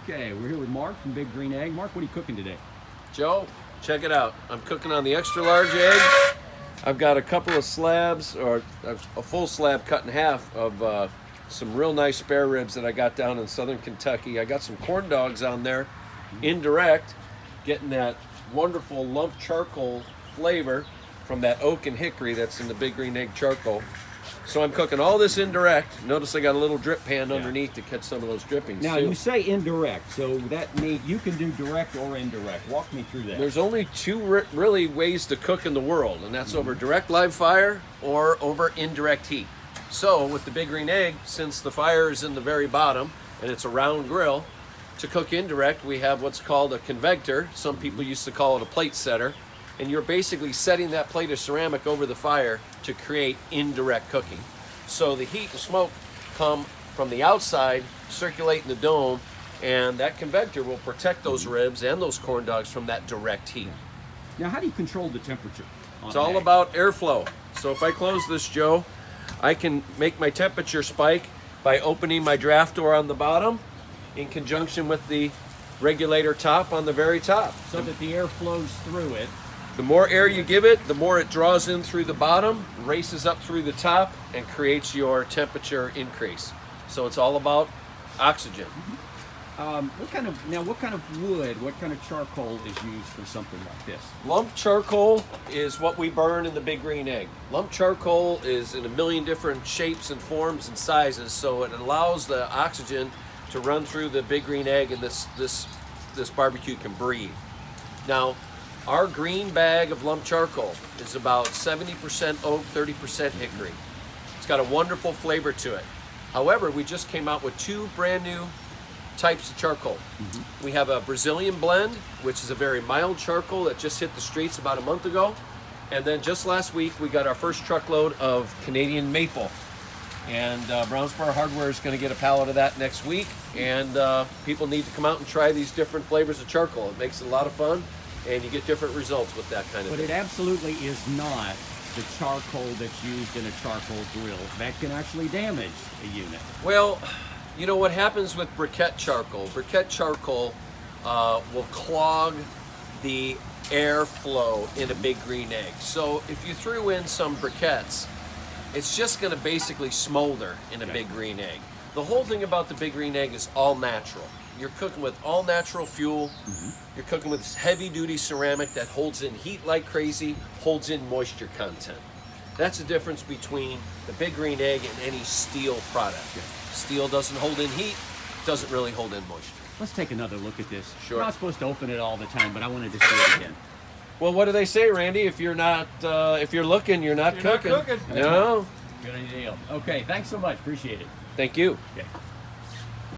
Okay, we're here with Mark from Big Green Egg. Mark, what are you cooking today? Joe, check it out. I'm cooking on the extra large egg. I've got a couple of slabs, or a full slab cut in half of some real nice spare ribs that I got down in southern Kentucky. I got some corn dogs on there, indirect, getting that wonderful lump charcoal flavor from that oak and hickory that's in the Big Green Egg charcoal. So I'm cooking all this indirect. Notice I got a little drip pan underneath to catch some of those drippings. Now, too. you say indirect, so that means you can do direct or indirect. Walk me through that. There's only two really ways to cook in the world, and that's over direct live fire or over indirect heat. So with the Big Green Egg, since the fire is in the very bottom and it's a round grill, to cook indirect we have what's called a convector. Some people used to call it a plate setter. And you're basically setting that plate of ceramic over the fire to create indirect cooking. So the heat and smoke come from the outside, circulate in the dome, and that convector will protect those ribs and those corn dogs from that direct heat. Now, how do you control the temperature? It's all about airflow. So if I close this, Joe, I can make my temperature spike by opening my draft door on the bottom in conjunction with the regulator top on the very top. So that the air flows through it. The more air you give it, the more it draws in through the bottom, races up through the top, and creates your temperature increase. So it's all about oxygen. What kind of wood, what kind of charcoal is used for something like this? Lump charcoal is what we burn in the Big Green Egg. Lump charcoal is in a million different shapes and forms and sizes, so it allows the oxygen to run through the Big Green Egg, and this barbecue can breathe. Now, our green bag of lump charcoal is about 70% oak, 30% hickory. It's got a wonderful flavor to it. However, we just came out with two brand new types of charcoal. We have a Brazilian blend, which is a very mild charcoal that just hit the streets about a month ago. And then just last week, we got our first truckload of Canadian maple. And Brownsboro Hardware is going to get a pallet of that next week. And people need to come out and try these different flavors of charcoal. It makes it a lot of fun. And you get different results with that kind of thing. But it absolutely is not the charcoal that's used in a charcoal grill. That can actually damage a unit. Well, you know what happens with briquette charcoal? Briquette charcoal will clog the airflow in a Big Green Egg. So if you threw in some briquettes, it's just going to basically smolder in a Big Green Egg. The whole thing about the Big Green Egg is all natural. You're cooking with all natural fuel. You're cooking with heavy duty ceramic that holds in heat like crazy, holds in moisture content. That's the difference between the Big Green Egg and any steel product. Steel doesn't hold in heat, doesn't really hold in moisture. Let's take another look at this. Sure. We're not supposed to open it all the time, but I wanted to see it again. Well, what do they say, Randy? If you're not, if you're looking, you're not cooking. Not cooking. No. Good deal. Okay, thanks so much. Appreciate it. Thank you. Okay.